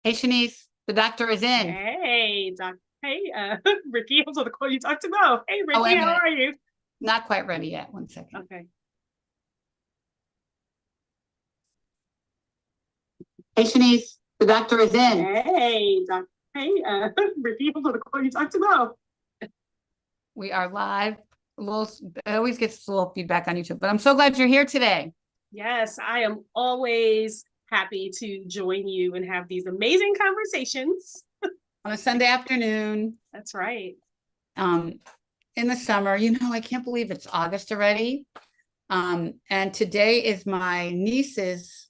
Hey, Shanise, the doctor is in. Hey, Doc. Hey, Ricky. I was on the call you talked about. Hey, Oh, wait Ricky, a how minute. are you? Not quite ready yet. One second. Okay. Hey, Shanise, the doctor is in. Hey, Doc. Hey, Ricky. I was on the call you talked about. We are live. A little, it always gets a little feedback on YouTube, but I'm so glad you're here today Yes, I am always happy to join you and have these amazing conversations. on a Sunday afternoon, That's right. um, in the summer. I can't believe it's August already. And today is my niece's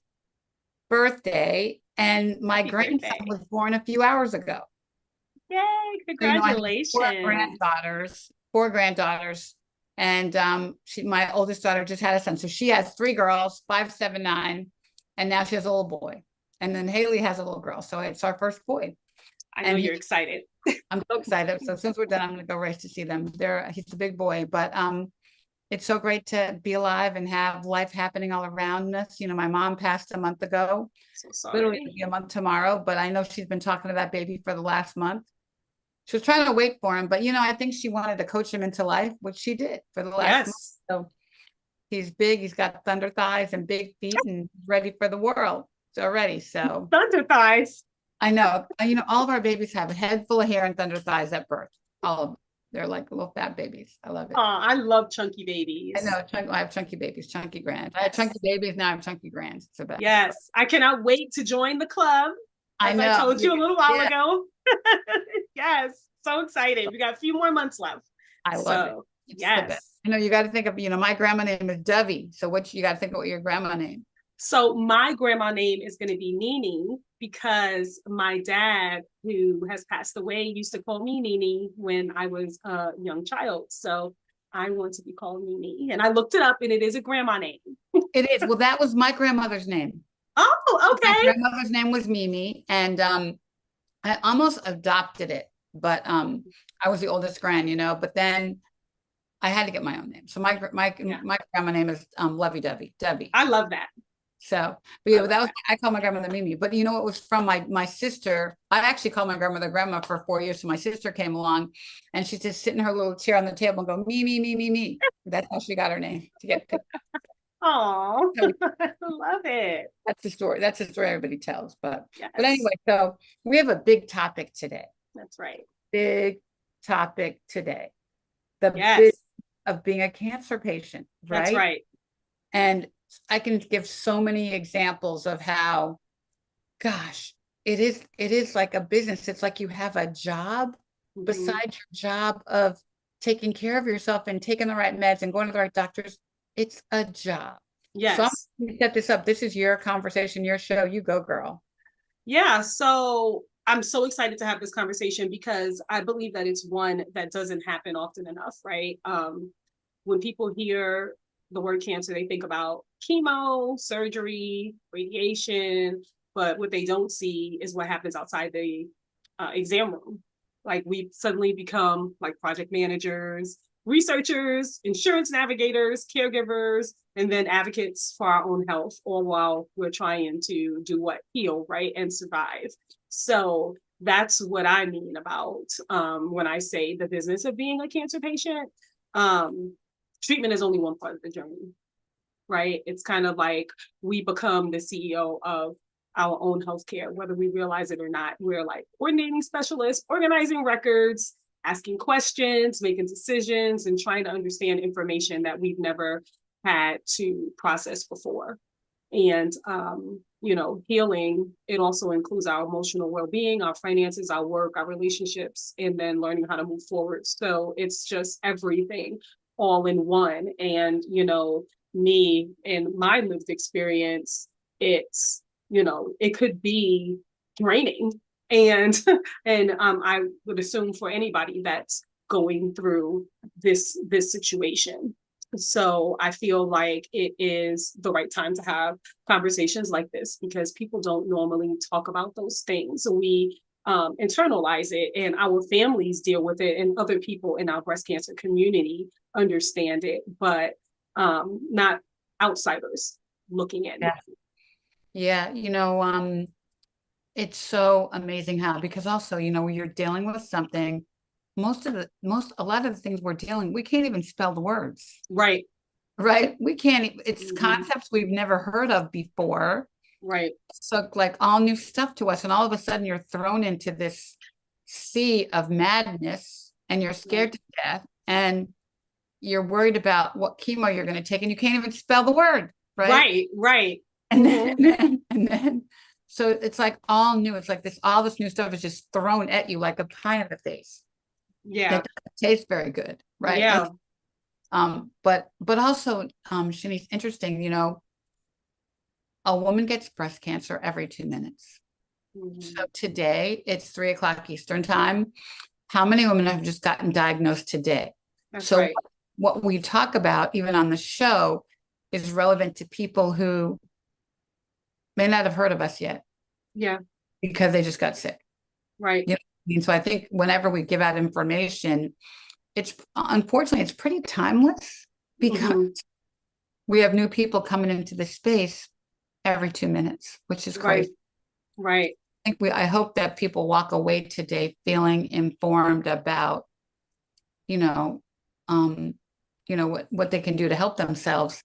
birthday, and my Happy grandson birthday. was born a few hours ago. Yay, So, I have congratulations. four granddaughters, and my oldest daughter just had a son. So she has three girls, 5, 7, 9, and now she has a little boy. And then Haley has a little girl. So it's our first boy. I know And you're excited. I'm so excited. So since we're done, I'm gonna go race to see them. He's a big boy, but it's so great to be alive and have life happening all around us. My mom passed a month ago, So literally sorry. it'll be a month tomorrow, but I know she's been talking to that baby for the last month. She was trying to wait for him, but I think she wanted to coach him into life, which she did for the last month. Yes. So he's big, he's got thunder thighs and big feet and ready for the world already. So Thunder thighs. I know, all of our babies have a head full of hair and thunder thighs at birth. All of them. They're like little fat babies. I love Oh, it. I love chunky I babies. know. I have chunky babies, chunky grands. I had chunky Yes. babies, now I have chunky grands. It's the best. Yes, I cannot wait to join the club, I as I know. told you a little while Yeah, ago. Yes, so excited. We got a few more months left. I love it. So, It's the best. yes. You got to think of, my grandma name is Dovey. So what you got to think of what your grandma name. So, my grandma name is going to be Nini because my dad, who has passed away, used to call me Nini when I was a young child. So, I want to be called Nini. And I looked it up and it is a grandma name. It is. Well, that was my grandmother's name. Oh, My okay. grandmother's name was Mimi, and I almost adopted it, but I was the oldest but then I had to get my own name. So Yeah, my grandma name is Lovey Dovey, Debbie. I love that. So, but I yeah, love that was that. I call my grandmother Mimi. But it was from my sister. I actually called my grandmother grandma for 4 years. So my sister came along, and she's just sitting in her little chair on the table and go me me me me me. That's how she got her name to get picked. Oh, So I love it. that's the story. That's the story everybody tells. But Yes, anyway, so we have a big topic today. that's right. Big topic today. The big Yes, of being a cancer patient, that's right? right. And I can give so many examples of how, gosh, it is like a business. It's like you have a job Hmm. besides your job of taking care of yourself and taking the right meds and going to the right doctors. It's a job. So I'm Yes. going to set this up. This is your conversation, your show. You go, girl. Yeah. So I'm so excited to have this conversation because I believe that it's one that doesn't happen often enough, right? When people hear the word cancer, they think about chemo, surgery, radiation, but what they don't see is what happens outside the exam room. Like we suddenly become like project managers, researchers, insurance navigators, caregivers, and then advocates for our own health, all while we're trying to do what? Heal, right? And survive. So that's what I mean about when I say the business of being a cancer patient. Um, Treatment is only one part of the journey, right? It's kind of like we become the CEO of our own healthcare, whether we realize it or not. We're like coordinating specialists, organizing records, asking questions, making decisions, and trying to understand information that we've never had to process before. And healing, it also includes our emotional well-being, our finances, our work, our relationships, and then learning how to move forward. So it's just everything all in one. And me and my lived experience, it's it could be draining. And I would assume for anybody that's going through this situation. So I feel like it is the right time to have conversations like this because people don't normally talk about those things. So we internalize it, and our families deal with it, and other people in our breast cancer community understand it, but not outsiders looking in. Yeah. Yeah. it's so amazing how, because also, you know, when you're dealing with something, a lot of the things we can't even spell the words, Right. right? We can't, it's Mhm. concepts we've never heard of before. Right. So like all new stuff to us. And all of a sudden you're thrown into this sea of madness and you're scared to death and you're worried about what chemo you're going to take and you can't even spell the word, right? Right. Right. And Mhm. then, so it's like all new. It's like all this new stuff is just thrown at you like a pie in the face. Yeah. That doesn't taste very good, right? Yeah. But also, Shanice, interesting, you know, a woman gets breast cancer every 2 minutes. So Mhm. today it's 3 o'clock Eastern time. How many women have just gotten diagnosed today? That's So right. what we talk about, even on the show, is relevant to people who may not have heard of us yet Yeah. because they just got sick. Right. You know what I mean? So I think whenever we give out information, it's unfortunately it's pretty timeless because Mhm. we have new people coming into the space every 2 minutes, which is Right. crazy. Right. I hope that people walk away today feeling informed about, you know, um, what they can do to help themselves.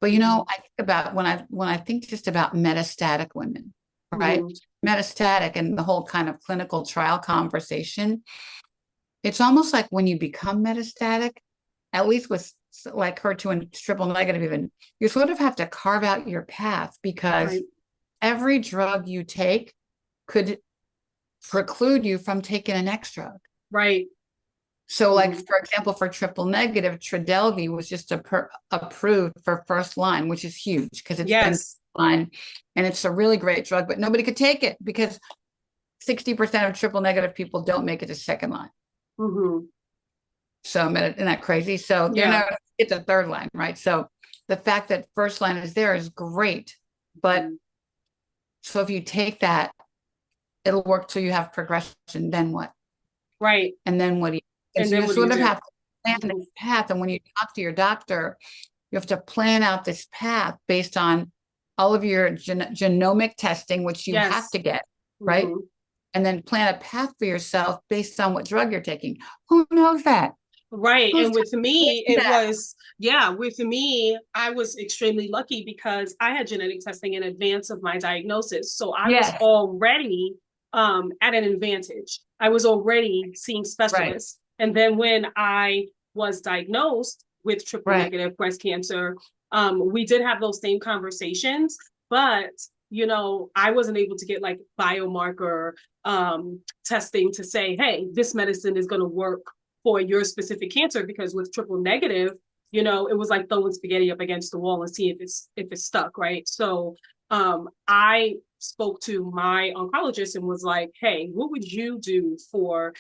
But you know, Mhm. I think about when I think just about metastatic women, right? Mhm. Metastatic and the whole kind of clinical trial conversation. It's almost like when you become metastatic, at least with like HER2 and triple negative, even you sort of have to carve out your path because Right. every drug you take could preclude you from taking the next drug. Right. So, like Mhm. for example, for triple negative, Trodelvy was just approved for first line, which is huge because it's been Yes. line, and it's a really great drug, but nobody could take it because 60% of triple negative people don't make it to second line. Mhm. So, isn't that crazy? So they're Yeah. not it's a third line, right? So the fact that first line is there is great, but Mhm. so if you take that, it'll work till you have progression. Then what? Right. And then what do you? And And so then you what do you sort of do? have to plan this Mhm. path. And when you talk to your doctor, you have to plan out this path based on all of your genomic testing, which you have Yes. to get, right? Mhm. And then plan a path for yourself based on what drug you're taking. Who knows that? Right. Who's And with me, telling it that? was, yeah, with me, I was extremely lucky because I had genetic testing in advance of my diagnosis. So I was Yes, already at an advantage. I was already seeing right, specialists. And then when I was diagnosed with triple right. negative breast cancer, we did have those same conversations, but I wasn't able to get like biomarker testing to say, hey, this medicine is going to work for your specific cancer, because with triple negative, it was like throwing spaghetti up against the wall and see if it's stuck, right? So I spoke to my oncologist and was like, hey, what would you do for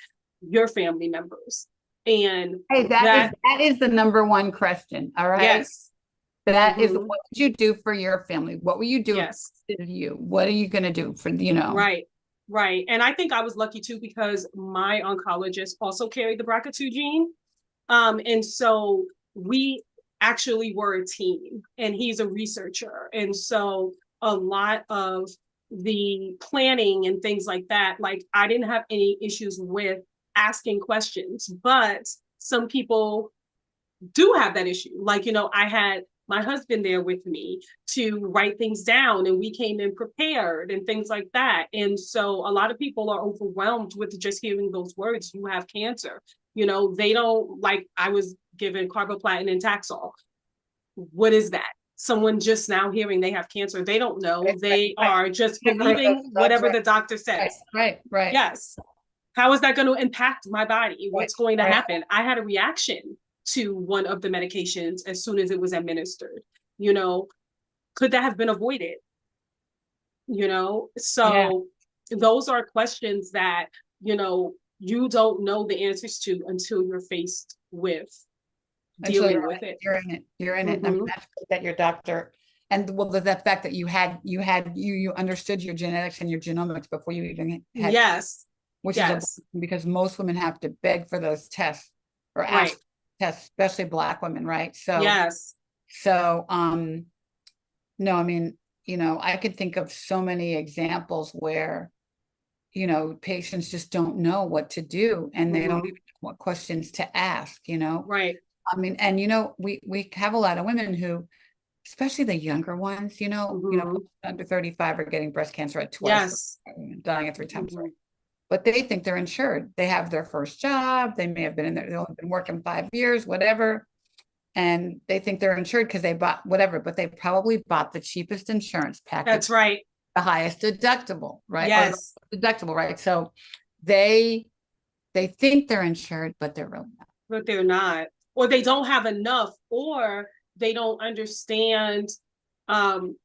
your family members? And Hey, that, that is the number one question. All right. yes. That is Mm-hmm. what would you do for your family? What will you do if Yes. it was you? What are you gonna do for, you know? Right. Right. And I think I was lucky too because my oncologist also carried the BRCA2 gene. And so we actually were a team, and he's a researcher. And so a lot of the planning and things like that, like I didn't have any issues with asking questions, but some people do have that issue. Like, I had my husband there with me to write things down, and we came in prepared and things like that. And so a lot of people are overwhelmed with just hearing those words, you have cancer. They don't, like, I was given carboplatin and Taxol. What is that? Someone just now hearing they have cancer, they don't know. Right, right, They right. are just Never heard of believing those drugs, whatever right, the doctor right, says. right, right, Yes. How is that going to impact my body? right, What's going to right. happen? I had a reaction to one of the medications as soon as it was administered. You know, could that have been avoided? Yeah. So those are questions that, you don't know the answers to until you're faced with And so dealing with it. you're in it. You're in it. And I mean, Mm-hmm. that's great that your doctor and well, the fact that you understood your genetics and your genomics before you even had, Yes. which is a Yes. because most women have to beg for those tests or Right. ask tests, especially Black women, right? Yes. So, no, I mean, I could think of so many examples where you know, patients just don't know what to do, and they don't Mhm. even know what questions to ask, you know. Right. I mean, and you know, we have a lot of women who, especially the younger ones, Mhm. under 35 are getting breast cancer at twice, Yes. dying at 3 times, right? Mhm. But they think they're insured. They have their first job. They may have been in there, they've only been working 5 years, whatever. And they think they're insured because they bought whatever, but they probably bought the cheapest insurance package, That's right. the highest deductible, right? Or the Yes. deductible, right? So they they think they're insured, but they're really not. But they're not, or they don't have enough, or they don't understand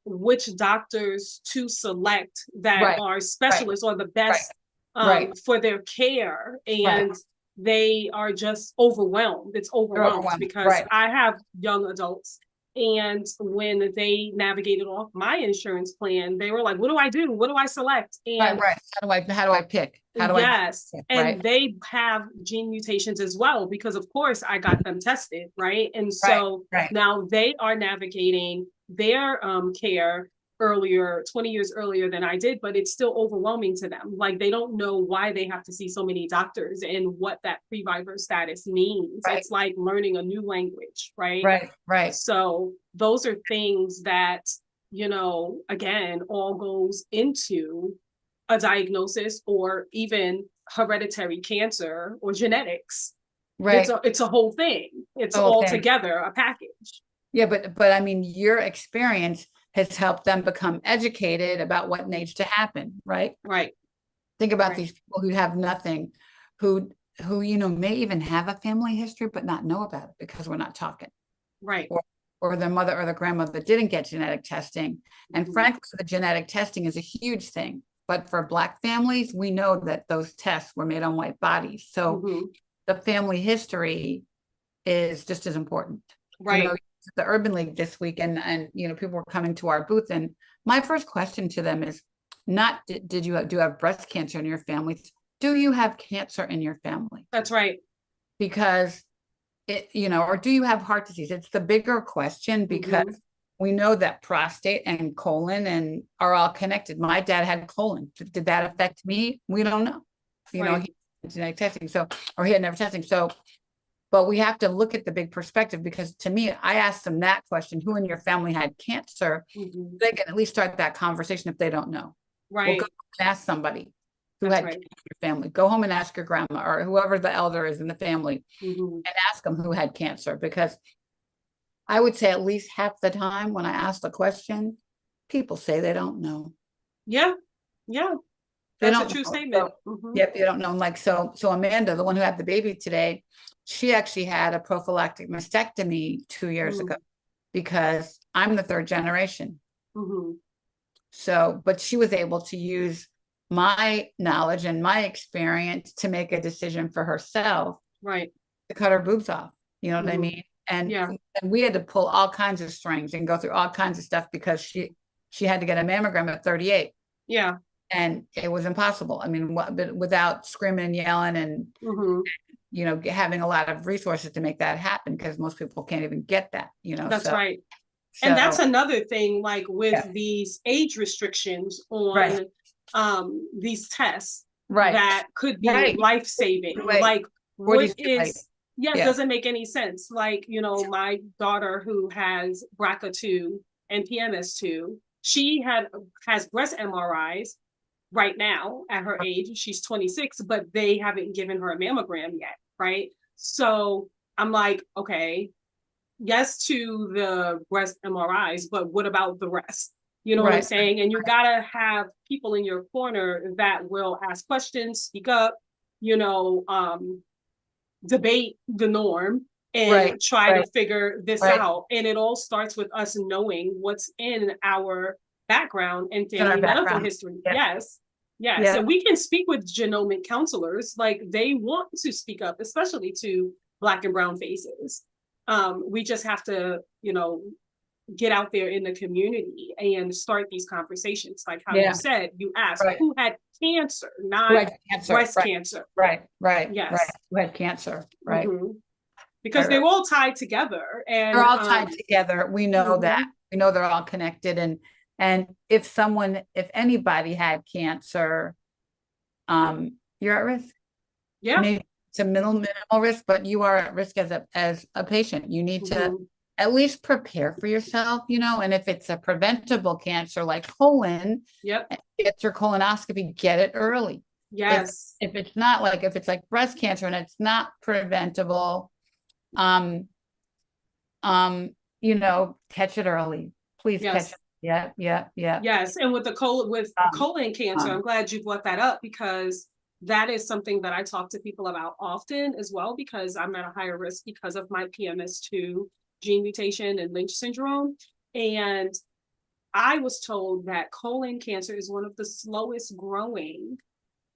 which doctors to select that Right, are right, specialists or the right, best right, for their care, right. and they are just overwhelmed. It's They're overwhelmed overwhelmed. because Right, I have young adults, and when they navigated off my insurance plan, they were like, "What do I do? What do I select?" right, And right. How do I pick? How do I yes, pick? and Right, they have gene mutations as well because of course I got them tested, right? And right, so right, now they are navigating their care earlier, 20 years earlier than I did, but it's still overwhelming to them. Like they don't know why they have to see so many doctors and what that previvor status means. right, It's like learning a new language, right? right, right, So those are things that, again, all goes into a diagnosis or even hereditary cancer or genetics. It's right. a whole thing. It's The whole all thing. together a package. Yeah, but I mean, your experience has helped them become educated about what needs to happen, right? Right. Think about Right. these people who have nothing, who who may even have a family history but not know about it because we're not talking. Right. Or or their mother or their grandmother didn't get genetic testing. And Mhm. frankly, the genetic testing is a huge thing. But for Black families, we know that those tests were made on white bodies. So Mhm. the family history is just as important. You know, Right. the Urban League this week, and people were coming to our booth, and my first question to them is not did you do you have breast cancer in your family? Do you have cancer in your family? That's right. Because or do you have heart disease? It's the bigger question because Mhm. we know that prostate and colon and are all connected. My dad had colon. Did that affect me? We don't know. Right. He had genetic testing, or he had never testing. So, but we have to look at the big perspective because to me, I asked them that question: who in your family had cancer? Mhm. They can at least start that conversation if they don't know. Well, go Right. and ask somebody who That's had right. cancer in your family. Go home and ask your grandma or whoever the elder is in the family Mhm. and ask them who had cancer, because I would say at least half the time when I ask the question, people say they don't know. Yeah. Yeah. They That's a don't true know. statement. So, Mhm. yep, they don't know. Like, so Amanda, the one who had the baby today, she actually had a prophylactic mastectomy 2 years ago Mhm. because I'm the third generation. Mhm. So, but she was able to use my knowledge and my experience to make a decision for herself Right. to cut her boobs off. You know what I Mhm. mean? And Yeah. and we had to pull all kinds of strings and go through all kinds of stuff because she had to get a mammogram at 38, Yeah. and it was impossible. I mean, but without screaming and yelling and Mhm. having a lot of resources to make that happen because most people can't even get that. That's right. And So that's another thing, like with yeah, these age restrictions right, on these tests right, that could be right. life-saving. Too late. Like, 40's what too late. is, yeah, it Yeah, doesn't make any sense. Like, my daughter who has BRCA2 and PMS2, she has breast MRIs right now at her age. She's 26, but they haven't given her a mammogram yet, right? So I'm like, okay, yes to the breast MRIs, but what about the rest? You know what I'm right, saying? And you gotta have people in your corner that will ask questions, speak up, you know, debate the norm right, and try to right, figure this right. out. And it all starts with us knowing what's in our background and It's in our family medical background. history. Yeah, Yes. Yes. yeah, And we can speak with genomic counselors, like they want to speak up, especially to Black and brown faces. We just have to, get out there in the community and start these conversations. Like how you yeah. said, you asked Right. who had cancer, Who not had cancer? breast Right, cancer. right, right, right. Yes. Who had cancer? Right, Hmm. Because right, they're right. all tied together. They're And all tied together. We know that. mhm, We know they're all connected. And if anybody had cancer, you're at risk. Yeah. Maybe it's a minimal risk, but you are at risk as a patient. You need to at least prepare for yourself, and if it's a preventable cancer like colon, Yep. Get your colonoscopy, get it early. Yes. If it's not like, if it's like breast cancer and it's not preventable, catch it early. Please catch it. Yeah. Yes. And with colon cancer, I'm glad you brought that up, because that is something that I talk to people about often as well, because I'm at a higher risk because of my PMS2 gene mutation and Lynch syndrome. And I was told that colon cancer is one of the slowest growing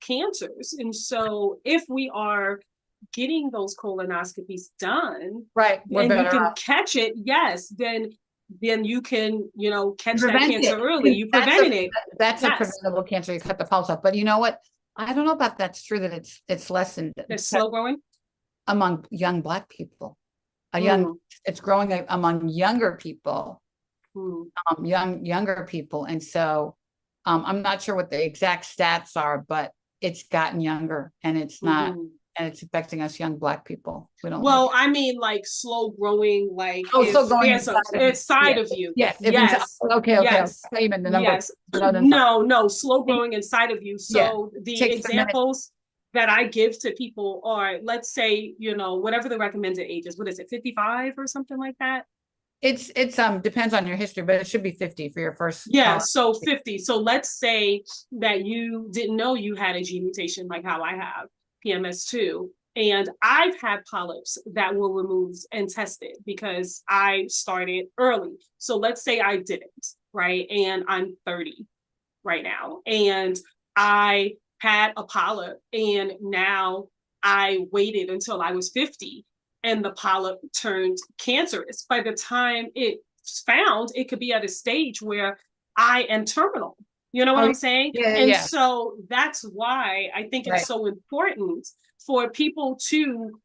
cancers. And so if we are getting those colonoscopies done, right, and you can catch it, yes, then you can, catch that cancer early. You prevented it. That's a preventable cancer. You cut the pulse off. But you know what? I don't know about that's true that it's lessened. It's slow growing among young Black people. It's growing among younger people. Younger people. And so I'm not sure what the exact stats are, but it's gotten younger, and it's not, and it's affecting us young Black people. We don't. Well, I mean, like slow growing, like slow growing inside of you. Yes. Yes. Okay. Yes. You meant the number. Yes. No, slow growing inside of you. So the examples that I give to people are, let's say, whatever the recommended age is. What is it, 55 or something like that? It's depends on your history, but it should be 50 for your first. So 50. So let's say that you didn't know you had a gene mutation like how I have PMS2, and I've had polyps that were removed and tested because I started early. So let's say I didn't, right? And I'm 30 right now, and I had a polyp, and now I waited until I was 50. And the polyp turned cancerous. By the time it's found, it could be at a stage where I am terminal. You know what I'm saying? So that's why I think it's so important for people to,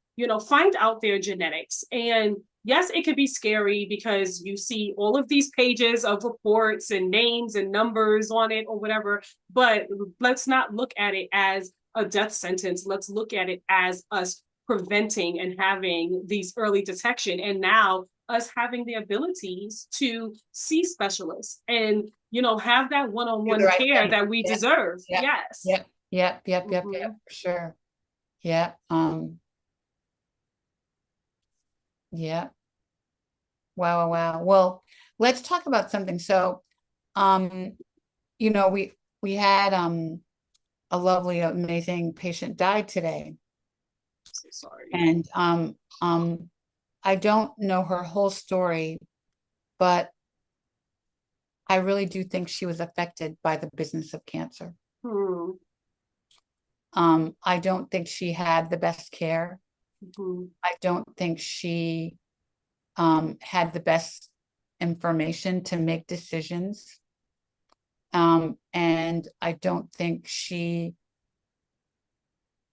find out their genetics. And yes, it can be scary because you see all of these pages of reports and names and numbers on it or whatever, but let's not look at it as a death sentence. Let's look at it as us preventing and having these early detection, and now us having the abilities to see specialists and have that one-on-one care that we deserve. Yes. Yep, for sure. Yeah. Wow. Well, let's talk about something. So we had a lovely, amazing patient died today. So sorry. And I don't know her whole story, but I really do think she was affected by the business of cancer. I don't think she had the best care. I don't think she had the best information to make decisions. And I don't think she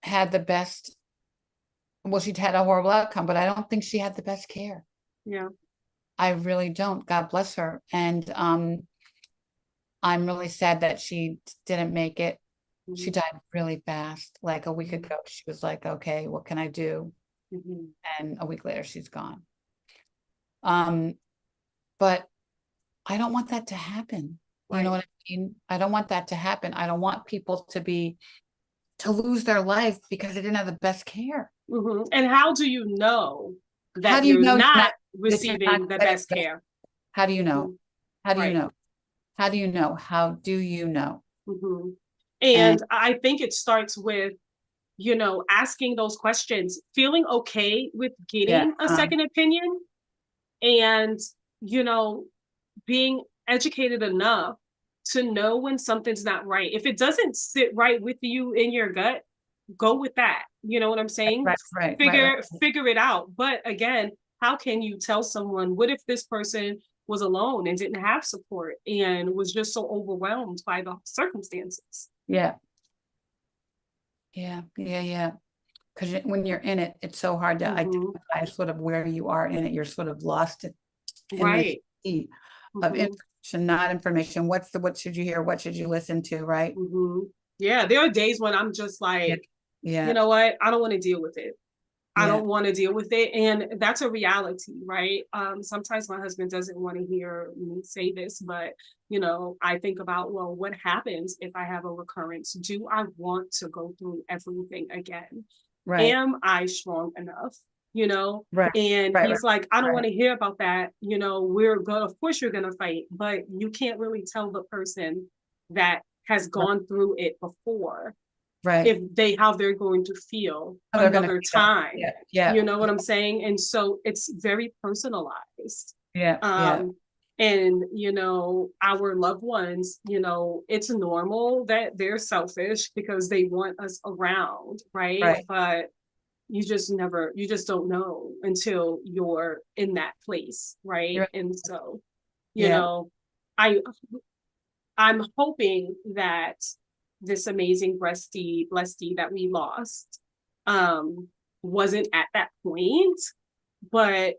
had the best. Well, she'd had a horrible outcome, but I don't think she had the best care. Yeah. I really don't. God bless her. And I'm really sad that she didn't make it. She died really fast. Like a week ago, she was like, okay, what can I do? And a week later, she's gone. But I don't want that to happen. You know what I mean? I don't want that to happen. I don't want people to lose their life because they didn't have the best care. And how do you know that you're not receiving the best care? How do you know? How do you know? How do you know? How do you know? And I think it starts with, asking those questions, feeling okay with getting a second opinion, and, being educated enough to know when something's not right. If it doesn't sit right with you in your gut, go with that. You know what I'm saying? Figure it out. But again, how can you tell someone, what if this person was alone and didn't have support and was just so overwhelmed by the circumstances? Because when you're in it, it's so hard to identify sort of where you are in it. You're sort of lost in the sea of information, not information. What should you hear? What should you listen to? Right. Yeah, there are days when I'm just Yeah. like, you Yeah. know what? I don't want to deal with it. I Yeah. don't want to deal with it. And that's a reality, right? Sometimes my husband doesn't want to hear me say this, but I think about, well, what happens if I have a recurrence? Do I want to go through everything again? Right. Am I strong enough? You know, Right. and Right. Right. he's like, I don't want Right. to hear about that. We're going, of course you're gonna fight, but you can't really tell the person that has Right. gone through it before Right. if how they're going to feel How they're gonna another feel. time. Yeah. You Yeah. know what I'm saying? And so it's very personalized. Yeah. Yeah. Um, and our loved ones, it's normal that they're selfish because they want us around, right? Right. But you just don't know until you're in that place, right? You're, And so, you yeah. know, I I'm hoping that this amazing blessee that we lost um wasn't at that point, but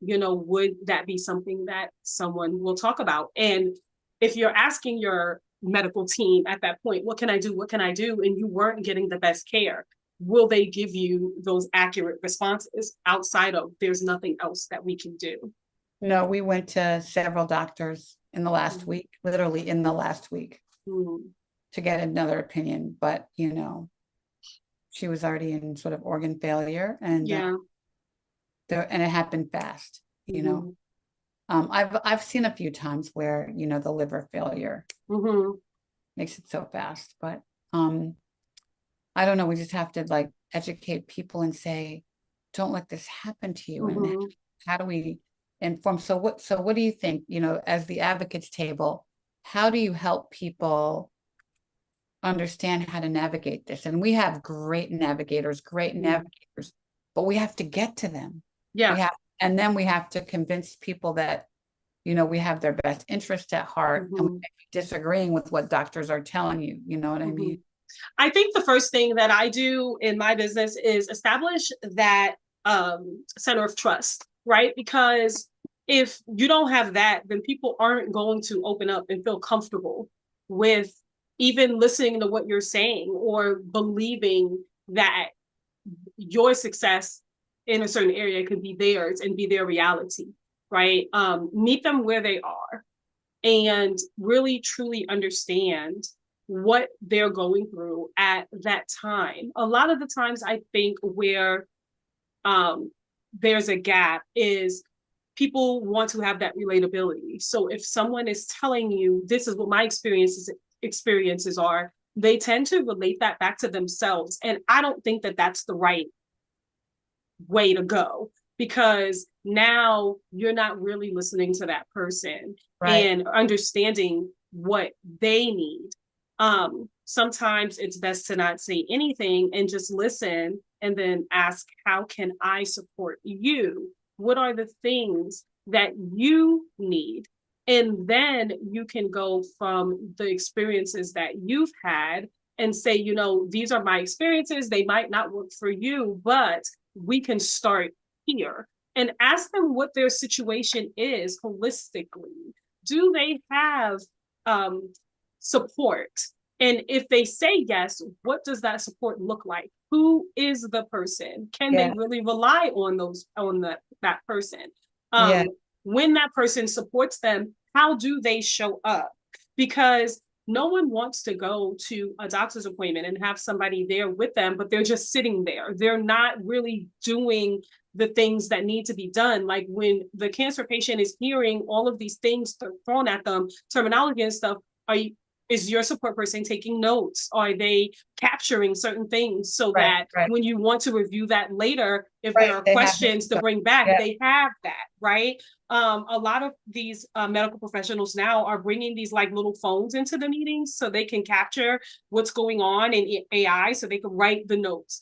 would that be something that someone will talk about? And if you're asking your medical team at that point, what can I do? What can I do? And you weren't getting the best care, will they give you those accurate responses outside of there's nothing else that we can do? No, we went to several doctors in the last Mm-hmm. week, literally in the last week, Mm-hmm. to get another opinion. But, she was already in sort of organ failure, and Yeah. and it happened fast, Mm-hmm. I've seen a few times where, the liver failure Mm-hmm. makes it so fast, but I don't know. We just have to like educate people and say, don't let this happen to you. And Mm-hmm. how do we inform? So what do you think, as the advocates table, how do you help people understand how to navigate this? And we have great navigators, but we have to get to them. Yeah. And then we have to convince people that, we have their best interest at heart, and we Mm-hmm. may be disagreeing with what doctors are telling you. You know what I Mm-hmm. mean? I think the first thing that I do in my business is establish that center of trust, right? Because if you don't have that, then people aren't going to open up and feel comfortable with even listening to what you're saying or believing that your success in a certain area could be theirs and be their reality, right? Meet them where they are and really truly understand what they're going through at that time. A lot of the times I think where um, there's a gap is people want to have that relatability. So if someone is telling you this is what my experiences are, they tend to relate that back to themselves. And I don't think that that's the right way to go, because now you're not really listening to that person Right. and understanding what they need. Sometimes it's best to not say anything and just listen and then ask, how can I support you? What are the things that you need? And then you can go from the experiences that you've had and say, these are my experiences. They might not work for you, but we can start here, and ask them what their situation is holistically. Do they have um, support? And if they say yes, what does that support look like? Who is the person? Can they Yeah. really rely on that person? Yeah. Um, when that person supports them, how do they show up? Because no one wants to go to a doctor's appointment and have somebody there with them, but they're just sitting there. They're not really doing the things that need to be done. Like when the cancer patient is hearing all of these things thrown at them, terminology and stuff, is your support person taking notes? Are they capturing certain things so Right. that Right. when you want to review that later, if Right. there are They have it. questions to bring back, Yeah. they have that, right? A lot of these medical professionals now are bringing these like little phones into the meetings so they can capture what's going on in AI so they can write the notes.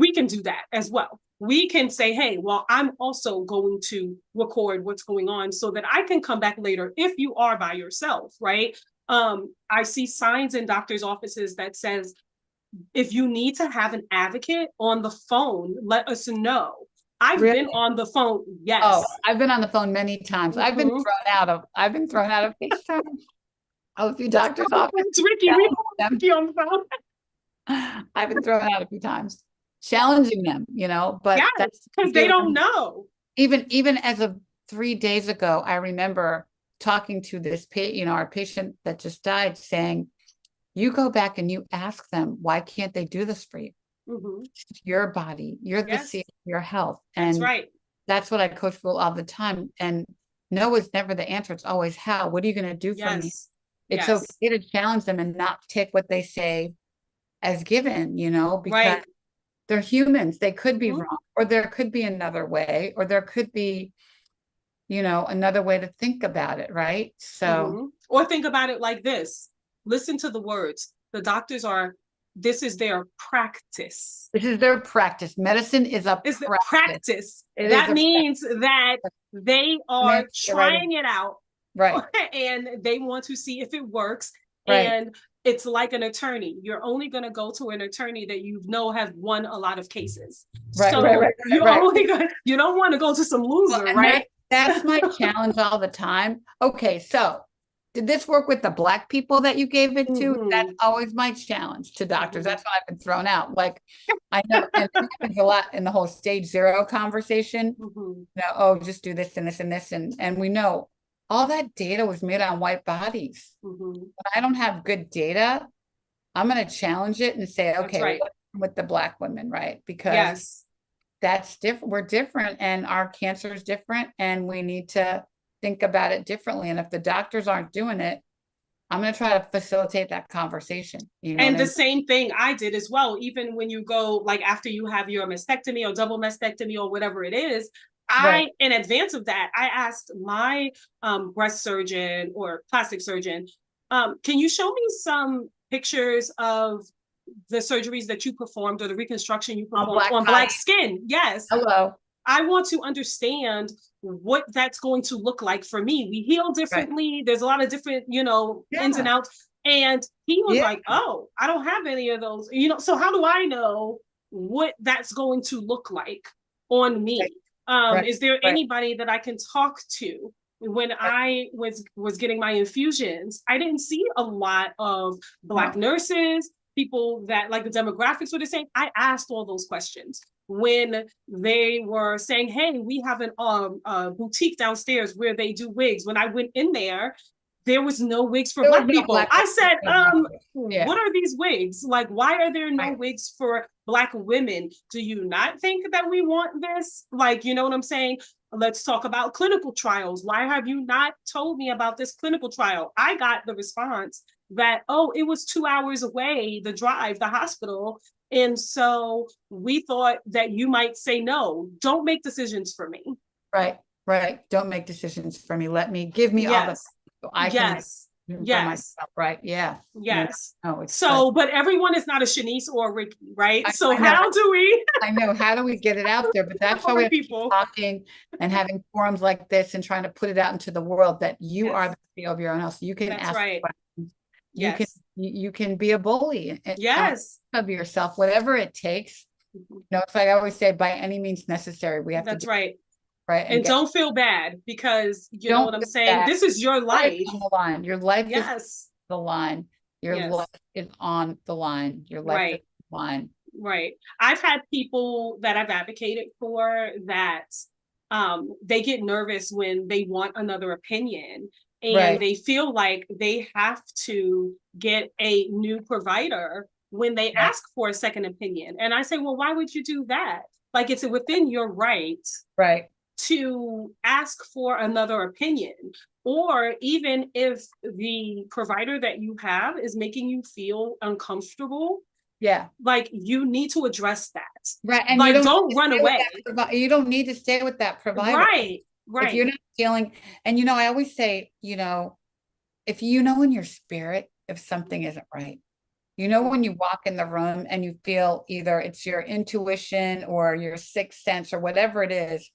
We can do that as well. We can say, hey, well, I'm also going to record what's going on so that I can come back later if you are by yourself, right? I see signs in doctors' offices that says, if you need to have an advocate on the phone, let us know. I've been Really? on the phone, Oh, yes. I've been on the phone many times. Mm-hmm. I've been thrown out of FaceTime. a few doctors off. It's Ricky. We have Ricky on the phone. I've been thrown out a few times, challenging them, but Yes, that's because they don't know. Even as of 3 days ago, I remember talking to this our patient that just died, saying, you go back and you ask them, why can't they do this for you? It's your body, you're the seal of your health. And that's right. That's what I coach people all the time. And no is never the answer. It's always how. What are you going to do for me? It's okay to challenge them and not take what they say as given, because they're humans. They could be wrong, or there could be another way, or there could be, another way to think about it. Right. So, or think about it like this. Listen to the words. The doctors this is their practice. This is their practice. Medicine is a practice. That means that they are trying it out. Right. And they want to see if it works. Right. And it's like an attorney. You're only going to go to an attorney that has won a lot of cases. Right. So you don't want to go to some loser, right? That's my challenge all the time. Okay, so did this work with the Black people that you gave it to? That's always my challenge to doctors. That's why I've been thrown out. Like, I know, and it happens a lot in the whole stage 0 conversation. Just do this and this and this. And we know all that data was made on white bodies. When I don't have good data, I'm going to challenge it and say, okay, what's with the Black women, right? Because that's different. We're different, and our cancer is different, and we need to think about it differently. And if the doctors aren't doing it, I'm going to try to facilitate that conversation. And the same thing I did as well. Even when you go, like after you have your mastectomy or double mastectomy or whatever it is, in advance of that, I asked my breast surgeon or plastic surgeon, can you show me some pictures of the surgeries that you performed or the reconstruction you performed on Black skin? Yes. Hello. I want to understand what that's going to look like for me. We heal differently. Right. There's a lot of different, ins and outs. And he was like, oh, I don't have any of those, so how do I know what that's going to look like on me? Right. Is there anybody that I can talk to? When I was getting my infusions, I didn't see a lot of Black nurses, people that like the demographics were the same. I asked all those questions. When they were saying, hey, we have a boutique downstairs where they do wigs. When I went in there was no wigs for Black people. I said, what are these wigs? Like, why are there no wigs for Black women? Do you not think that we want this? Like, you know what I'm saying? Let's talk about clinical trials. Why have you not told me about this clinical trial? I got the response that, it was 2 hours away, the drive, the hospital. And so we thought that you might say no. Don't make decisions for me. Right. Don't make decisions for me. Give me all the so I can for myself. Right. Yeah. Yes. But everyone is not a Shanise or a Ricky, right? How do we? I know. How do we get it out there? But that's why we're talking and having forums like this and trying to put it out into the world that you are the CEO of your own house. You can ask questions. You can be a bully of yourself, whatever it takes. It's like I always say, by any means necessary. We have to. That's right. Right. And don't feel bad, because you know what I'm saying? Bad. This is your life. On the line. Your life is the line. Your life is on the line. Your life is on the line. Right. I've had people that I've advocated for that they get nervous when they want another opinion, and they feel like they have to get a new provider when they ask for a second opinion. And I say, well, why would you do that? Like, it's within your right. To ask for another opinion, or even if the provider that you have is making you feel uncomfortable, like, you need to address that. Right. And like, don't run away. You don't need to stay with that provider. Right. If you're not feeling, and I always say, if in your spirit, if something isn't right, when you walk in the room and you feel either it's your intuition or your sixth sense or whatever it is,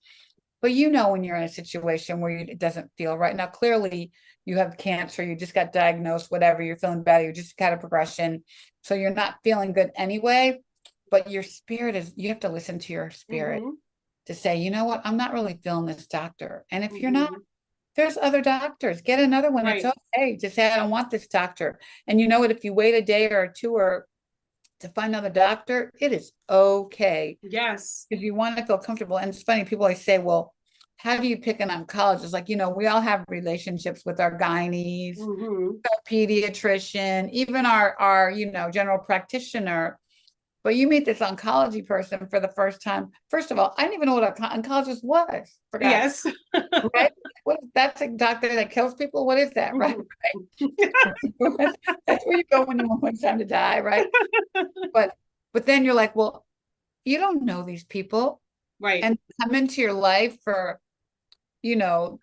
but when you're in a situation where it doesn't feel right. Now, clearly you have cancer, you just got diagnosed, whatever, you're feeling better, you just got a progression. So you're not feeling good anyway, but your spirit you have to listen to your spirit to say, you know what, I'm not really feeling this, doctor. And if you're not, There's other doctors. Get another one. It's Right. okay. Just say, I don't want this doctor. And you know what? If you wait a day or two or to find another doctor, it is okay. Yes. If you want to feel comfortable. And it's funny, people always say, well, how do you pick an oncologist? Like, we all have relationships with our gynaes, Mm-hmm. our pediatrician, even our general practitioner. But you meet this oncology person for the first time. First of all, I didn't even know what an oncologist was, for God's Yes. sake, right? That's a doctor that kills people. What is that, right? That's where you go when it's time to die, right? But then you're like, well, you don't know these people, Right. and come into your life for,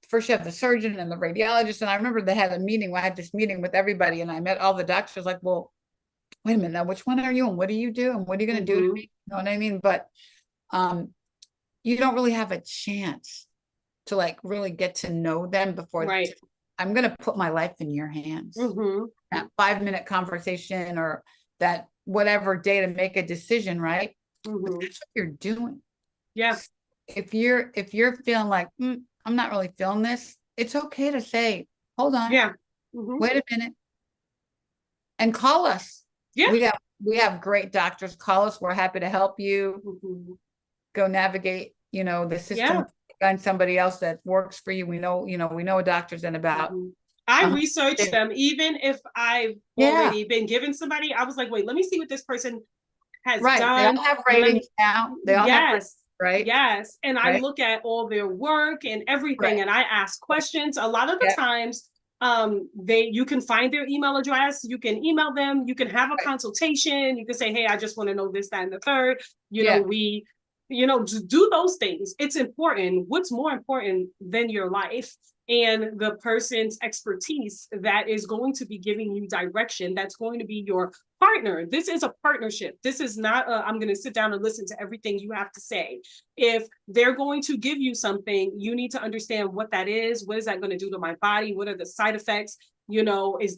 first you have the surgeon and the radiologist. And I remember they had a meeting where I had this meeting with everybody, and I met all the doctors. Like, well, wait a minute, now which one are you, and what do you do, and what are you going to do to Mm-hmm. me? You know what I mean? But you don't really have a chance to like really get to know them before Right. I'm going to put my life in your hands. Mm-hmm. That 5-minute conversation or that whatever day to make a decision, right? Mm-hmm. That's what you're doing. Yeah. If you're feeling like I'm not really feeling this, it's okay to say, hold on, Yeah. Mm-hmm. wait a minute, and call us. Yeah. We have great doctors. Call us. We're happy to help you Mm-hmm. go navigate, the Yeah. system, find somebody else that works for you. We know a doctor's in about Mm-hmm. I 100. researched them, even if I've Yeah, already been given somebody. I was like, wait, let me see what this person has right. They done. all have Let me, ratings now. They all have ratings, yes, right? yes. And I Right. look at all their work and everything, Right. and I ask questions. A lot of the Yeah. times, you can find their email address, you can email them, you can have a Right. consultation, you can say, hey, I just want to know this, that, and the third. Yeah. We, do those things. It's important. What's more important than your life and the person's expertise that is going to be giving you direction, that's going to be your partner. This is a partnership. This is not I'm going to sit down and listen to everything you have to say. If they're going to give you something, you need to understand what that is. What is that going to do to my body? What are the side effects? Is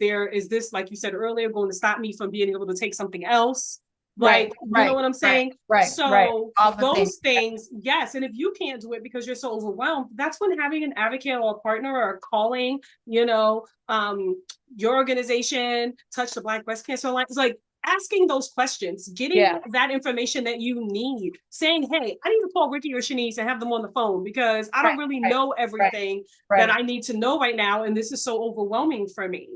this, like you said earlier, going to stop me from being able to take something else? Right. Like, you know Right. what I'm Right. saying? Right. Right. So All the things. those things, yes. And if you can't do it because you're so overwhelmed, that's when having an advocate or a partner or calling, your organization, Touch the Black Breast Cancer Alliance, like asking those questions, getting Yeah. that information that you need, saying, hey, I need to call Ricky or Shanise and have them on the phone because I don't Right. really Right. know Right. everything that Right. I need to know right now. And this is so overwhelming for me.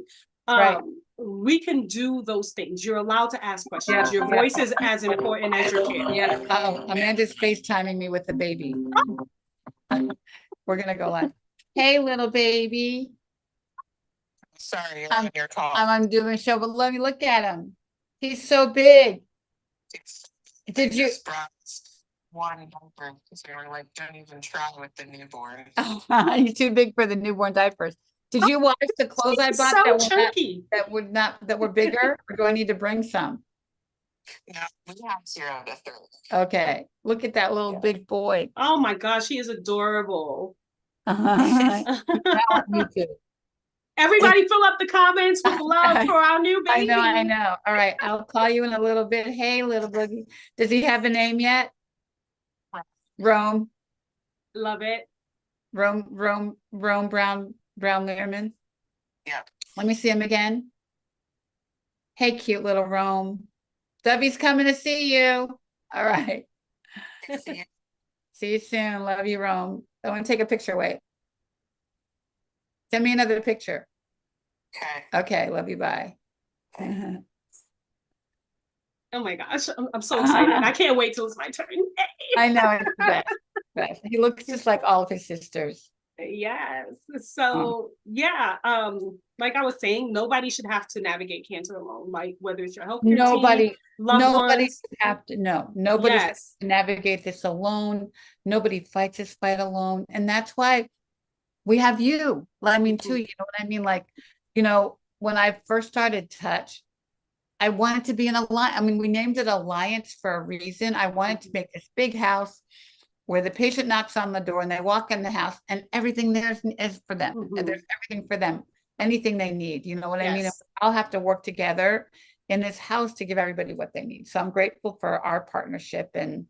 Right. We can do those things. You're allowed to ask Yeah. questions. Your Yeah. voice is as important as your care. Yeah. Amanda's FaceTiming me with the baby. We're gonna go live. Hey, little baby. Sorry, I'm on your call. I'm doing a show, but let me look at him. He's so big. Did you? Just brought one diaper because they were like, don't even try with the newborn. He's too big for the newborn diapers. Did you wash the clothes I bought so chunky. that were bigger, or do I need to bring some? No, we have 0 to 3. Okay, look at that little big boy. Oh my gosh, he is adorable. Now on YouTube. Everybody fill up the comments with love for our new baby. I know. All right, I'll call you in a little bit. Hey, little boogie. Does he have a name yet? Rome. Love it. Rome Brown Learman. Yep. Let me see him again. Hey, cute little Rome. Dubby's coming to see you. All right. See you. See you soon. Love you, Rome. I want to take a picture. Wait. Send me another picture. Okay. Okay. Love you. Bye. Oh my gosh, I'm so excited. I can't wait till it's my turn. I know. It's the best. He looks just like all of his sisters. Yes. So yeah, like I was saying, nobody should have to navigate cancer alone. Like whether it's your healthcare Nobody, team, loved nobody ones. should have to. No, nobody should Yes. navigate this alone. Nobody fights this fight alone, and that's why we have you. I mean, too. You know what I mean? Like, when I first started Touch, I wanted to be an alliance. I mean, we named it Alliance for a reason. I wanted to make this big house where the patient knocks on the door and they walk in the house and everything there is for them. Mhm. And there's everything for them, anything they need. You know what I mean? Yes. I'll have to work together in this house to give everybody what they need. So I'm grateful for our partnership and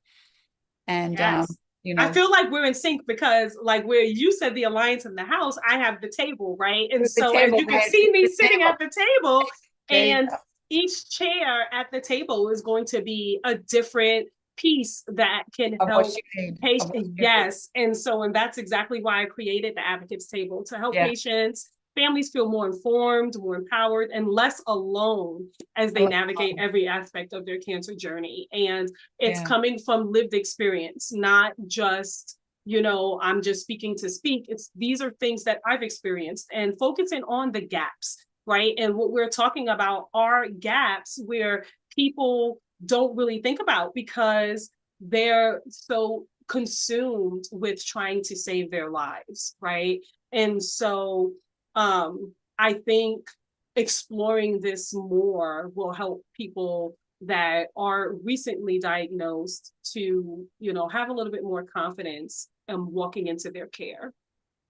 Yes. you I know, feel like we're in sync because like where you said the alliance in the house, I have the table, right? And the so as table, you can right? see me The sitting table. at the table, There you and go. each chair at the table is going to be a different piece that can Of what help you need. Of patients. what you need. Yes. And that's exactly why I created the advocates table to help Yeah. patients, families feel more informed, more empowered, and less alone as they navigate every aspect of their cancer journey. And it's coming from lived experience, not just, I'm just speaking to speak. These are things that I've experienced, and focusing on the gaps, right? And what we're talking about are gaps where people don't really think about because they're so consumed with trying to save their lives, right? And so I think exploring this more will help people that are recently diagnosed to, have a little bit more confidence walking into their care.